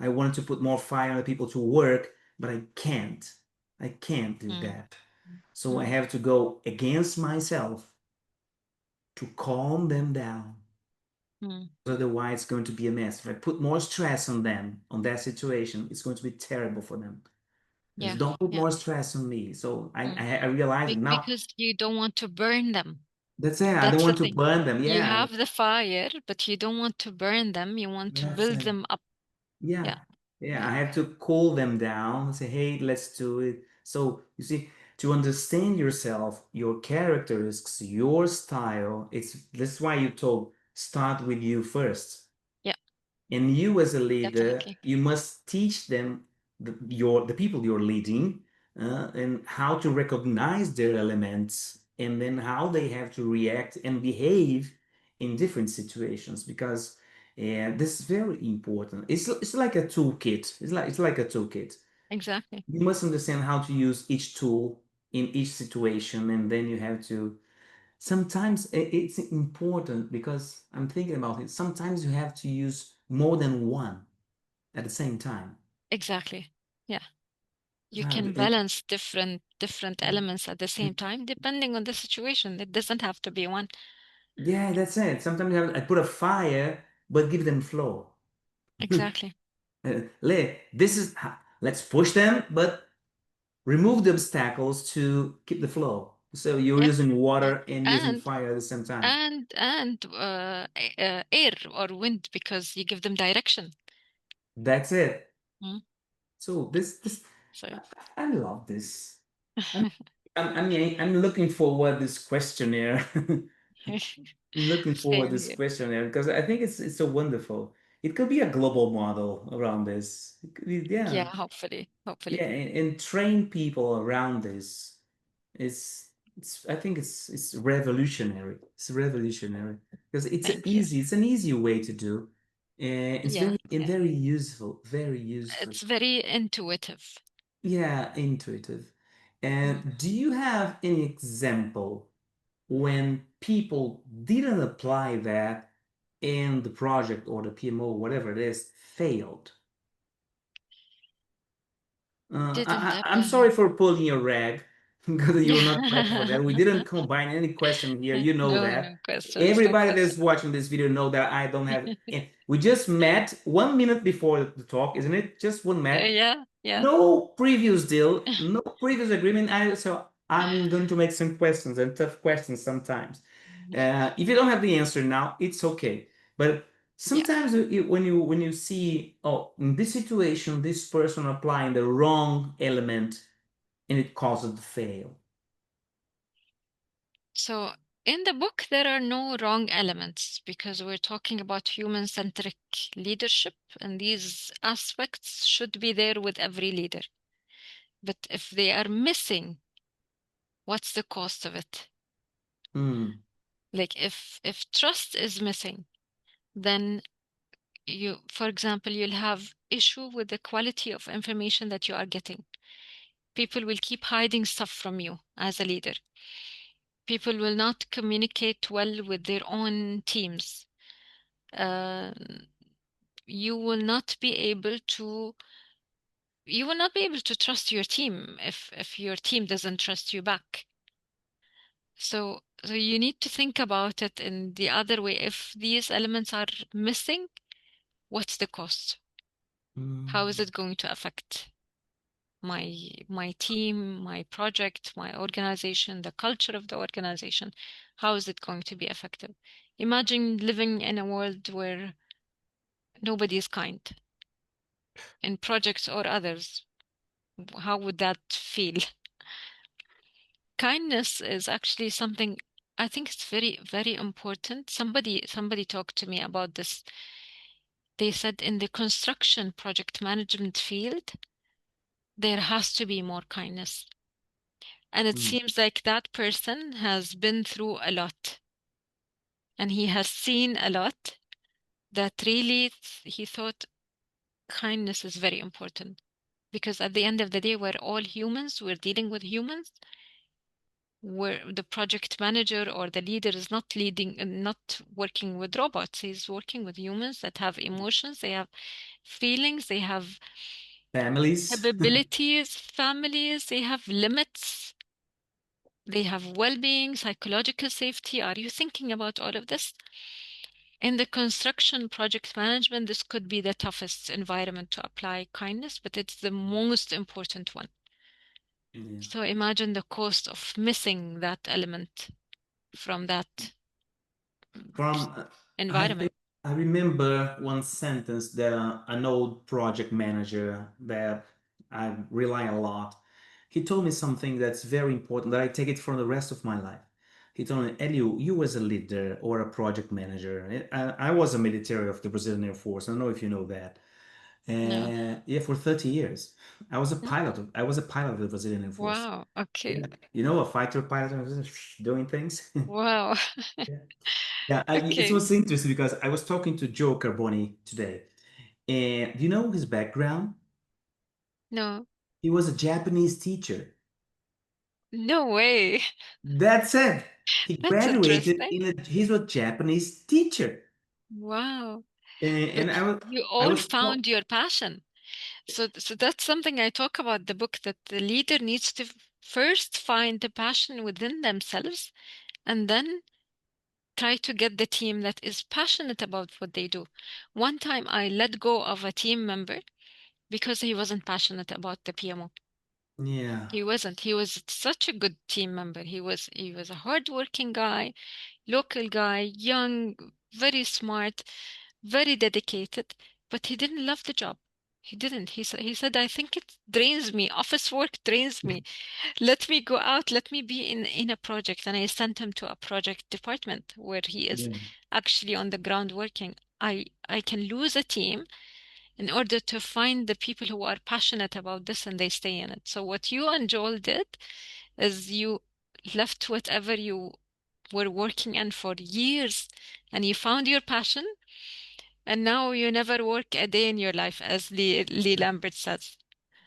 I wanted to put more fire on the people to work, but I can't. I can't do Mm, that. So I mm, have to go against myself to calm them down. mm. Otherwise, it's going to be a mess. If I put more stress on them, on that situation, it's going to be terrible for them. Just Yeah, don't put yeah. more stress on me. So I, Mm. I, I realize it now. Because you don't want to burn them. That's it. I don't That's the want to thing. burn them. You Yeah, have the fire, but you don't want to burn them. You want to that's build it. them up. Yeah. Yeah, Yeah. yeah, I have to cool them down, say, hey, let's do it. So you see, to understand yourself, your characteristics, your style, that's why you told start with you first. yeah, And you as a leader, definitely. you must teach them the people you're leading and how to recognize their elements and then how they have to react and behave in different situations because this is very important. It's like a toolkit. It's like a toolkit. Exactly. You must understand how to use each tool in each situation, and then you have to. Sometimes it's important because I'm thinking about it. Sometimes you have to use more than one at the same time. Exactly. Yeah. You Uh, can and- balance different elements at the same time, depending on the situation. It doesn't have to be one. yeah, that's it. Sometimes I put a fire, but give them flow. Exactly. This is let's push them, but remove the obstacles to keep the flow. So you're Yeah. using Yeah. water and using And fire at the same time. air or wind because you give them direction. That's it. Mm. So this So I, I love this. I'm, I'm looking forward this questionnaire. Looking forward same this here. questionnaire because I think it's so wonderful. It could be a global model around this. It could be, Yeah, yeah, hopefully. yeah, Hopefully. and train people around this. It's I think it's revolutionary. It's revolutionary because Thank you. it's an easy way to do. It's Yeah, yeah. very useful, very useful. It's very intuitive. Yeah, intuitive. Mm. And do you have any example when people didn't apply that and the project or the PMO, whatever it is, failed? Didn't I'm sorry apply. for pulling your rag because you're not prepped for Yeah. that. We didn't combine any question here. You know No, no that. questions, no Everybody that's questions. watching this video know that I don't have. We just met 1 minute before the talk, isn't it? Just one minute. Yeah, yeah. No previous deal, no previous agreement. So I'm going to make some questions and tough questions sometimes. If you don't have the answer now, it's okay. But Yeah. sometimes when you see, oh, in this situation, this person applying the wrong element and it causes the fail. So in the book, there are no wrong elements because we're talking about human-centric leadership, and these aspects should be there with every leader. But if they are missing, what's the cost of it? Hmm. Like if trust is missing, then you, for example, you'll have issue with the quality of information that you are getting. People will keep hiding stuff from you as a leader. People will not communicate well with their own teams. Uh, you will not be able to trust your team if your team doesn't trust you back. So you need to think about it in the other way. If these elements are missing, what's the cost? How is Mm. it going to affect my team, my project, my organization, the culture of the organization? How is it going to be effective? Imagine living in a world where nobody is kind in projects or others. How would that feel? Kindness is actually something I think it's very, very important. Somebody talked to me about this. They said in the construction project management field, there has to be more kindness. And it Mm. seems like that person has been through a lot and he has seen a lot that really he thought kindness is very important. Because at the end of the day, we're all humans, we're dealing with humans, where the project manager or the leader is not leading and not working with robots. He's working with humans that have emotions, they have feelings, they have Families. capabilities, families, they have limits, they have well-being, psychological safety. Are you thinking about all of this? In the construction project management, this could be the toughest environment to apply kindness, but it's the most important one. Yeah. So imagine the cost of missing that element from that From I environment. think I remember one sentence that an old project manager that I rely a lot. He told me something that's very important that I take it for the rest of my life. He told me, Elio, you as a leader or a project manager, I was a military of the Brazilian Air Force. I don't know if you know that. No. And yeah, for 30 years. No. I was a pilot of the Brazilian Air Force. Wow. Yeah. Okay. You know, a fighter pilot doing things. Wow. Yeah. Yeah, it Okay. was interesting because I was talking to Joe Carboni today, and do you know his background? No. He was a Japanese teacher. No way. That's it. He That's graduated interesting. in a, he's a Japanese teacher. Wow. And But you I all was, found your passion. So that's something I talk about the book that the leader needs to first find the passion within themselves and then try to get the team that is passionate about what they do. One time I let go of a team member because he wasn't passionate about the PMO. yeah, He wasn't. He was such a good team member. He was a hardworking guy, local guy, young, very smart, very dedicated, but he didn't love the job. He didn't. He said, I think it drains me. Office work drains me. Let me go out. Let me be in a project. And I sent him to a project department where he is yeah. actually on the ground working. I can lose a team in order to find the people who are passionate about this and they stay in it. So what you and Joel did is you left whatever you were working in for years and you found your passion and now you never work a day in your life, as Lee Lambert says.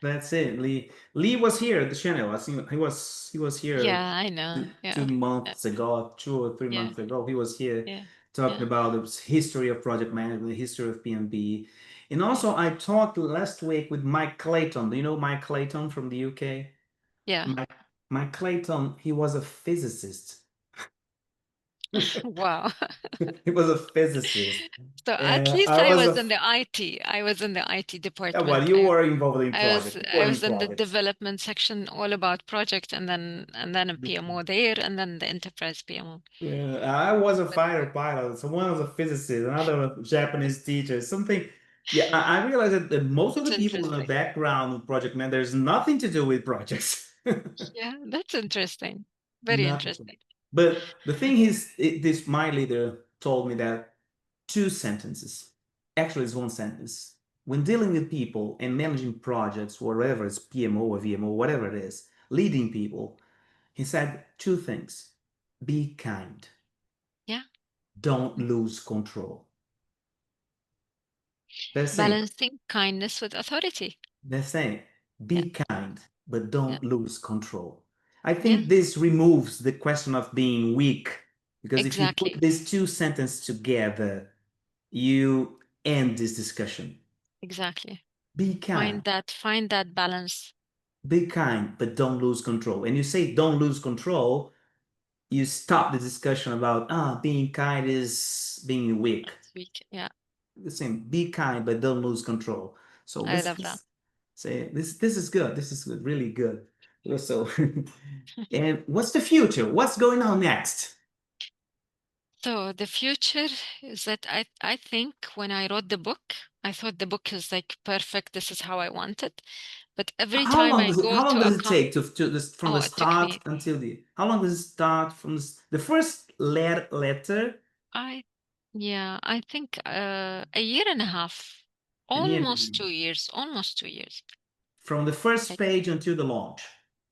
That's it. Lee was here at the channel. I think he was here Yeah, I know. two Yeah. Yeah. months ago, 2 or 3 Yeah. months ago. He was here Yeah. talking Yeah. about the history of project management, the history of PMP. And Yeah. also I talked last week with Mike Clayton. Do you know Mike Clayton from the UK? Yeah. Mike, Mike Clayton, he was a physicist. Wow. He was a physicist. So at least I I was was a, in the IT. I was in the IT yeah, well, department. you were involved in I was projects. You I were in was in the projects. development section all about project and then a PMO there and then the enterprise PMO. I was a But fighter pilot, so one was a physicist, another was a Japanese teacher, something. Yeah, I realized that most of the it's people in the interesting. background of project man, there's nothing to do with projects. Yeah, that's interesting. Very Nothing. interesting. But the thing is, this my leader told me that two sentences. Actually, it's one sentence. When dealing with people and managing projects, whatever it's PMO or VMO, whatever it is, leading people, he said two things. Be kind. Yeah. Don't lose control. They're saying, Balancing kindness with authority. they're saying, Yeah. be kind, but Yeah. don't lose control. I Yeah. think this removes the question of being weak, because if you put Exactly. these two sentences together, you end this discussion. Exactly. Be Find kind, that balance. be kind, but don't lose control. And you say don't lose control, you stop the discussion about being kind is being weak. That's weak. Yeah. The same, be kind, but don't lose control. So I love that. this is good. This is good, really good. So, and what's the future? What's going on next? So the future is that I think when I wrote the book, I thought the book is like perfect. This is how I want it. But every How time long I does it? go How long to does a it take to this from oh, the it took start me until the? How long does it start from the first letter I yeah, I think a year and a half. and the Almost end? 2 years. Almost 2 years. From the first Like page until the launch.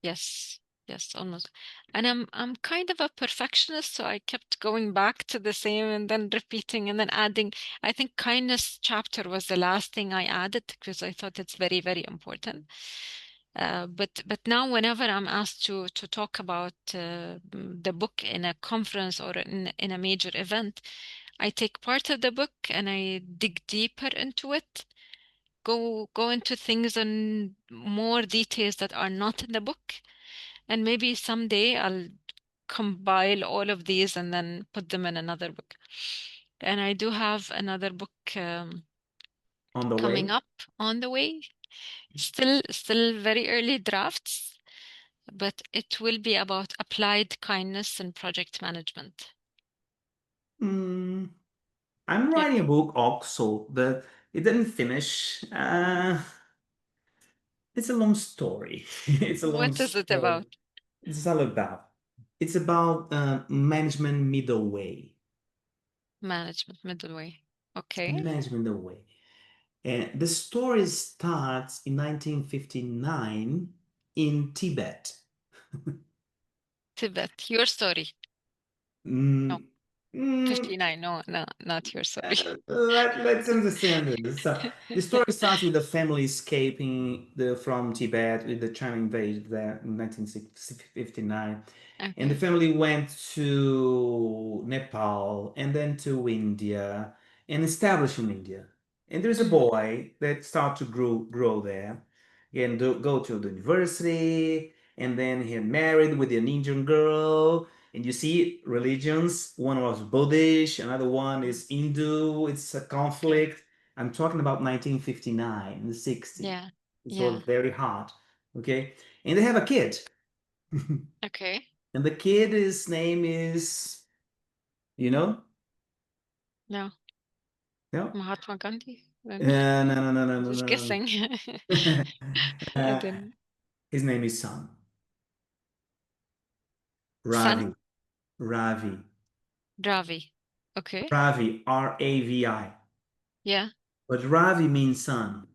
yes, yes, almost. And I'm kind of a perfectionist, so I kept going back to the same and then repeating and then adding. I think kindness chapter was the last thing I added because I thought it's very, very important. But now whenever I'm asked to talk about the book in a conference or in a major event, I take part of the book and I dig deeper into it, go into things and more details that are not in the book. And maybe someday I'll compile all of these and then put them in another book. And I do have another book On the coming way. up on the way. Still very early drafts, but it will be about applied kindness and project management. Mm, I'm Yeah. writing a book also, but it didn't finish. It's a long story. It's a long What is it story. about? It's all about. It's about management middle way. Management middle way. Okay. Management middle way. And the story starts in 1959 in Tibet. Tibet. Your story. No. Mm, mm, 59. No, no, not your story. let's understand this. The story starts with the family escaping from Tibet with the China invasion there in 1959. And the Okay. family went to Nepal and then to India and established in India. And there's a Mm, boy that start to grow there and go to the university. And then he married with an Indian girl, and you see religions, one was Buddhist, another one mm. is Hindu, it's a Okay. conflict. I'm talking about 1959, the 60s. Yeah. It was Yeah. very hard. Okay. And they have a kid. Okay. And the kid, his name is, you know? No. No? Mahatma Gandhi? No, no, no, no, no, Just no, guessing. no. I Uh, didn't. his name is Sun. Sun Ravi. Ravi. Ravi. Okay. Ravi. Ravi. Yeah. But Ravi means sun.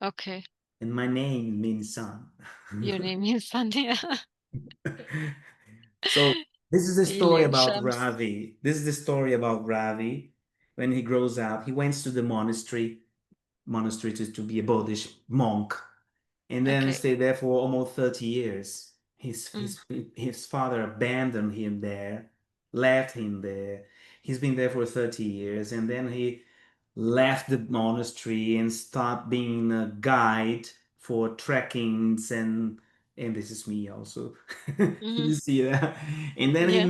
Okay. And my name means sun. Your name is Sandhya. So this is the story Alien about Shams. Ravi. This is the story about Ravi. When he grows up, he went to the monastery to be a Buddhist monk, and then Okay. stayed there for almost 30 years. His Mm. his his father abandoned him there, left him there. He's been there for 30 years, and then he left the monastery and started being a guide for trekkings and this is me also. Hmm. You see that? And then Yeah.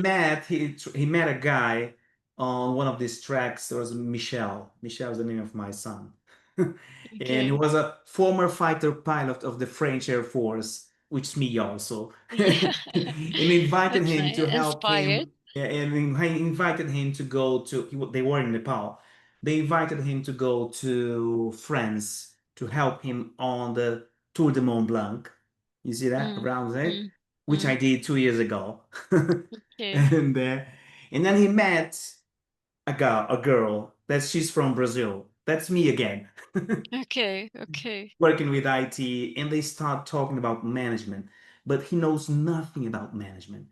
he met a guy on one of these tracks. There was Michel. Michel is the name of my son. And he Okay. was a former fighter pilot of the French Air Force, which is me also. Yeah. And invited That's him to nice. help Inspired. him. Yeah, and I invited him to go to, they were in Nepal. They invited him to go to France to help him on the Tour de Mont Blanc. You see that Mm. around there? Mm. Which I Mm. did 2 years ago. Okay. And and then he met a girl that she's from Brazil. That's me again. Okay. Okay. Working with IT, and they start talking about management, but he knows nothing about management.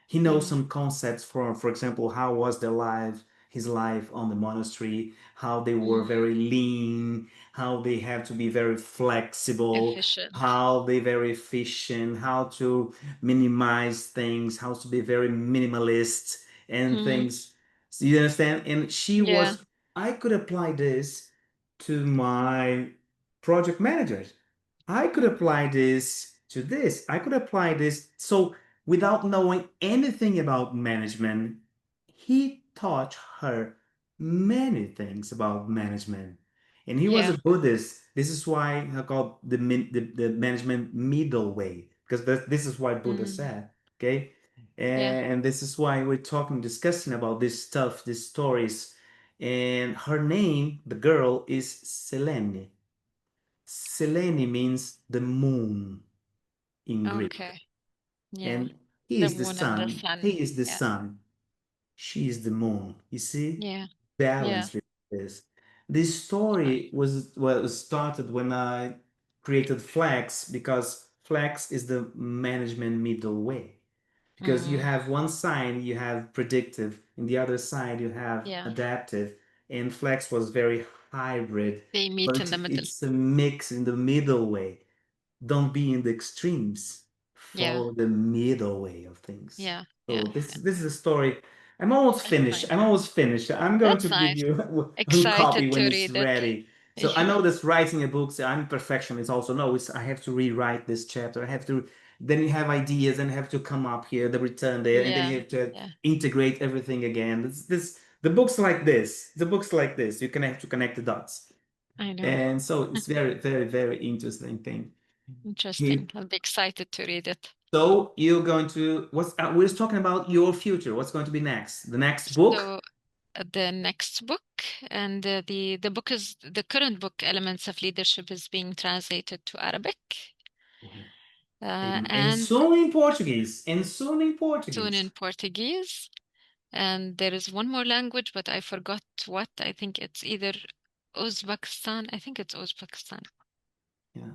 He knows Mm. some concepts for example, how was their life, his life on the monastery, how they were Mm. very lean, how they have to be very flexible, Efficient. how they very efficient, how to minimize things, how to be very minimalist and Mm. things. So you understand? And Yeah. I could apply this to my project managers. I could Mm. apply this to this. I could apply this. So without knowing anything about management, he taught her many things about management. And he was Yeah. a Buddhist. This is why I call the management middle way, because this is what Buddha Mm. said. Okay. Yeah. And this is why we're talking, discussing about this stuff, these stories. And her name, the girl, is Selene. Selene means the moon in Greek. Okay. Yeah. And he The is the moon and the sun. sun. He is the Yeah. sun. She is the moon. You see? Yeah. Yeah. Balance with this. This story was started when I created Flex, because Flex is the management middle way. Because you Mm. have one side, you have predictive, and the other side you have Yeah. adaptive. And Flex was very hybrid, They meet in but the middle. it's a mix in the middle way. Don't be in the extremes. Yeah. Follow the middle way of things. Yeah. Yeah. So this Yeah. this is a story. I'm almost That's finished. nice. I'm almost finished. I'm going to That's give nice. you one copy Excited when to it's read it. ready. So I Yeah. know this writing a book, so I'm a perfectionist also. No, it's I have to rewrite this chapter. I have to, then you have ideas and have to come up here, the return there, and then Yeah. you have to Yeah. integrate everything again. This the books like this. The books like this. You can have to connect the dots. I know. And so it's very, very, very interesting thing. Interesting. Okay. I'll be excited to read it. So you're going to what's we're talking about your future. What's going to be next? The next book? So the next book and the book is the current book, Elements of Leadership, is being translated to Arabic And and soon in Portuguese. And soon in soon Portuguese. in Portuguese. And there is one more language, but I forgot what. I think it's either Uzbekistan. I think it's Uzbekistan. Yeah.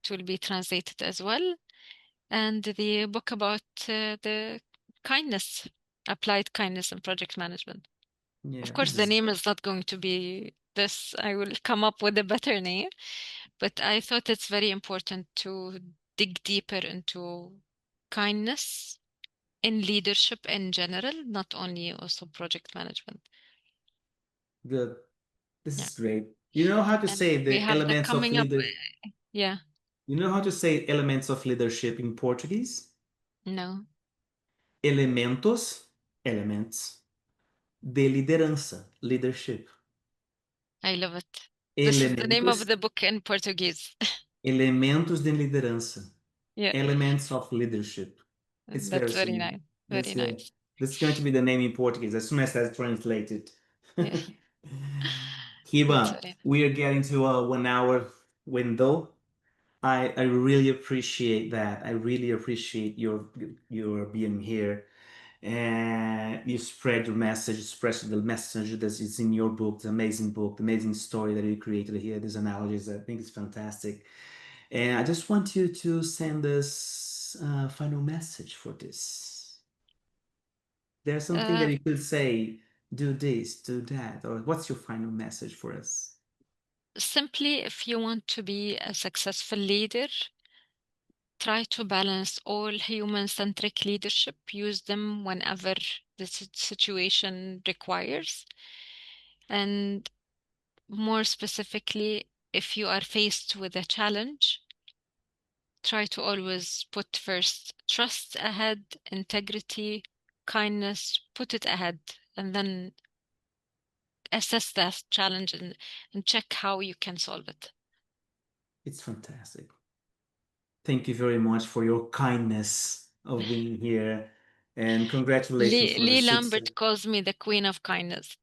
It will be translated as well. And the book about the kindness, applied kindness and project management. Of Yeah. course, This the is name is not going to be this. I will come up with a better name, but I thought it's very important to dig deeper into kindness in leadership in general, not only also project management. good. This Yeah. is great. You know how to And say we the have the elements of coming up. leader. Yeah. You know how to say elements of leadership in Portuguese? No, Elementos, elements de liderança, leadership. I love it. This is the name of Elementos, the book in Portuguese. elementos de liderança. Yeah. Elements of leadership. It's very That's very similar. nice. Very That's the nice. that's going to be the name in Portuguese as soon as that's translated. Yeah. That's Hiba, very nice. we are getting to a 1 hour window. I really appreciate that. I really appreciate your being here. And you spread your message, spread the message that is in your book, the amazing story that you created here, these analogies. I think it's fantastic. And I just want you to send us a final message for this. There's something that Uh, you could say, do this, do that, or what's your final message for us? Simply, if you want to be a successful leader, try to balance all human-centric leadership, use them whenever the situation requires. And more specifically, if you are faced with a challenge, try to always put first trust ahead, integrity, kindness, put it ahead, and then assess that challenge and check how you can solve it. It's fantastic. Thank you very much for your kindness of being here, and congratulations for the Lee success. Lambert calls me the queen of kindness.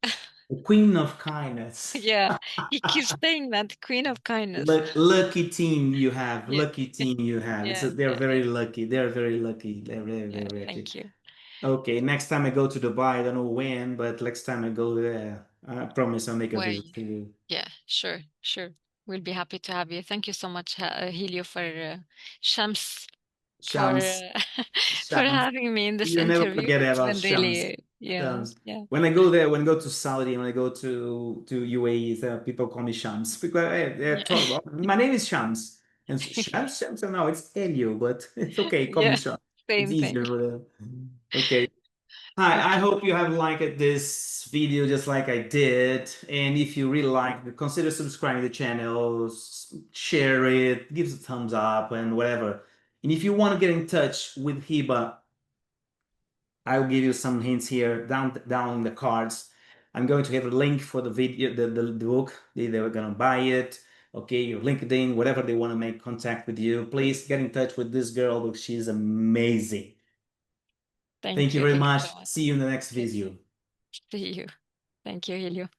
The Queen of Kindness. Yeah, he keeps saying that, queen of kindness. Lucky team you have. Yeah, Lucky team you have. yeah, They're yeah, very lucky. They're very lucky. They're very, yeah. very lucky. Thank you. Okay, next time I go to Dubai, I don't know when, but next time I go there, I promise I'll make a Well, visit to you. yeah, sure, sure. We'll be happy to have you. Thank you so much, Helio, for Shams, for Shams, for Shams. having me in this You never interview. forget It's about been Shams. really, yeah, Shams. yeah, When I go to Saudi, when I go to UAE, people call me Shams because they yeah, talk about my name is Shams. And Shams, Shams, no, it's Helio, but it's okay. Call me yeah. Shams. It's Same thing. easier for them. Okay. Hi, I Okay. hope you have liked this video just like I did. And if you really like it, consider subscribing to the channel, share it, give us a thumbs up and whatever. And if you want to get in touch with Hiba, I'll give you some hints here down in the cards. I'm going to have a link for the video, the book. They were going to buy it. Okay, your LinkedIn, whatever they want to make contact with you. Please get in touch with this girl because she's amazing. Thank Thank you you, very Helio, much. so much. See you in the next Thank you. video. See you. Thank you, Helio.